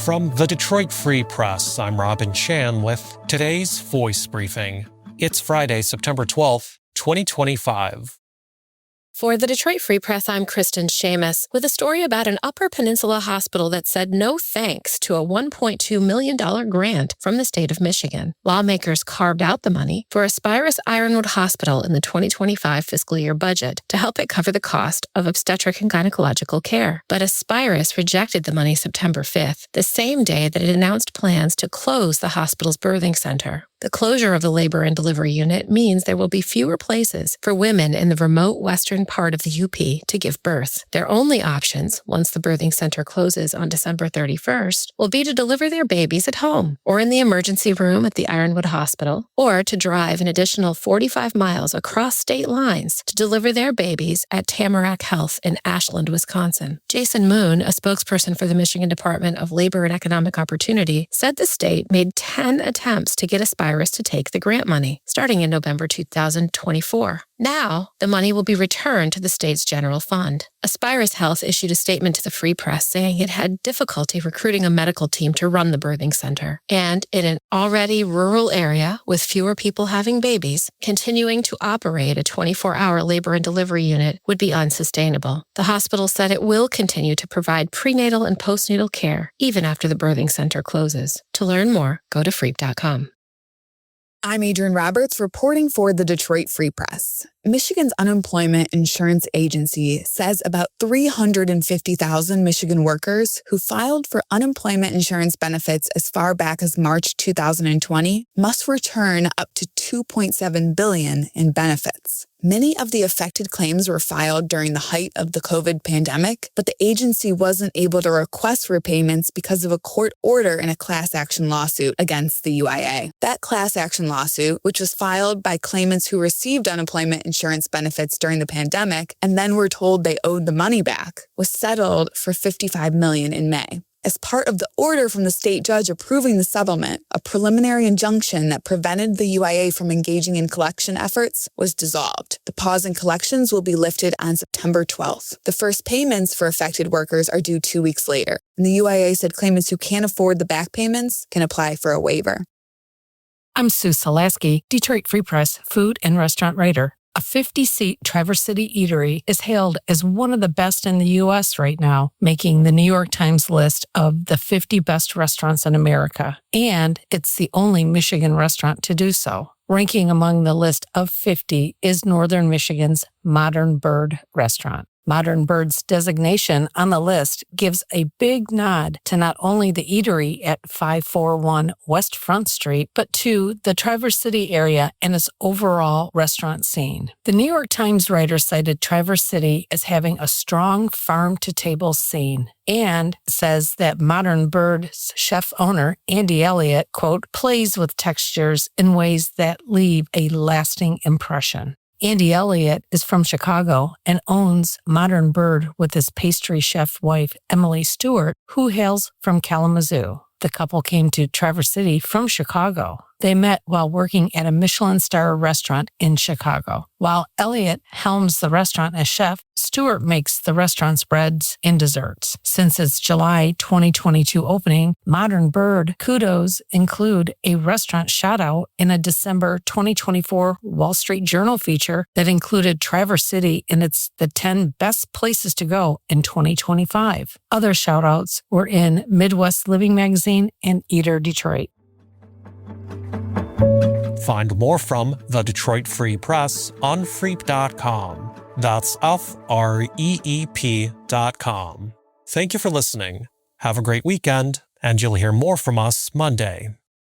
From the Detroit Free Press, I'm Robin Chan with today's Voice Briefing. It's Friday, September 12th, 2025. For the Detroit Free Press, I'm Kristen Shamus with a story about an Upper Peninsula hospital that said no thanks to a $1.2 million grant from the state of Michigan. Lawmakers carved out the money for Aspirus Ironwood Hospital in the 2025 fiscal year budget to help it cover the cost of obstetric and gynecological care. But Aspirus rejected the money September 5th, the same day that it announced plans to close the hospital's birthing center. The closure of the labor and delivery unit means there will be fewer places for women in the remote western part of the UP to give birth. Their only options, once the birthing center closes on December 31st, will be to deliver their babies at home, or in the emergency room at the Ironwood Hospital, or to drive an additional 45 miles across state lines to deliver their babies at Tamarack Health in Ashland, Wisconsin. Jason Moon, a spokesperson for the Michigan Department of Labor and Economic Opportunity, said the state made 10 attempts to get Aspirus to take the grant money, starting in November 2024. Now, the money will be returned to the state's general fund. Aspirus Health issued a statement to the Free Press saying it had difficulty recruiting a medical team to run the birthing center. And in an already rural area with fewer people having babies, continuing to operate a 24-hour labor and delivery unit would be unsustainable. The hospital said it will continue to provide prenatal and postnatal care even after the birthing center closes. To learn more, go to freep.com. I'm Adrienne Roberts reporting for the Detroit Free Press. Michigan's Unemployment Insurance Agency says about 350,000 Michigan workers who filed for unemployment insurance benefits as far back as March 2020 must return up to $2.7 billion in benefits. Many of the affected claims were filed during the height of the COVID pandemic, but the agency wasn't able to request repayments because of a court order in a class action lawsuit against the UIA. That class action lawsuit, which was filed by claimants who received unemployment insurance benefits during the pandemic and then were told they owed the money back, was settled for $55 million in May. As part of the order from the state judge approving the settlement, a preliminary injunction that prevented the UIA from engaging in collection efforts was dissolved. The pause in collections will be lifted on September 12th. The first payments for affected workers are due 2 weeks later, and the UIA said claimants who can't afford the back payments can apply for a waiver. I'm Sue Salaski, Detroit Free Press food and restaurant writer. A 50-seat Traverse City eatery is hailed as one of the best in the U.S. right now, making the New York Times list of the 50 best restaurants in America. And it's the only Michigan restaurant to do so. Ranking among the list of 50 is Northern Michigan's Modern Bird restaurant. Modern Bird's designation on the list gives a big nod to not only the eatery at 541 West Front Street, but to the Traverse City area and its overall restaurant scene. The New York Times writer cited Traverse City as having a strong farm-to-table scene and says that Modern Bird's chef-owner, Andy Elliott, quote, plays with textures in ways that leave a lasting impression. Andy Elliott is from Chicago and owns Modern Bird with his pastry chef wife, Emily Stewart, who hails from Kalamazoo. The couple came to Traverse City from Chicago. They met while working at a Michelin star restaurant in Chicago. While Elliott helms the restaurant as chef, Stewart makes the restaurant's breads and desserts. Since its July 2022 opening, Modern Bird kudos include a restaurant shout-out in a December 2024 Wall Street Journal feature that included Traverse City in the 10 best places to go in 2025. Other shout-outs were in Midwest Living Magazine and Eater Detroit. Find more from the Detroit Free Press on freep.com. That's FREEP.com. Thank you for listening. Have a great weekend, and you'll hear more from us Monday.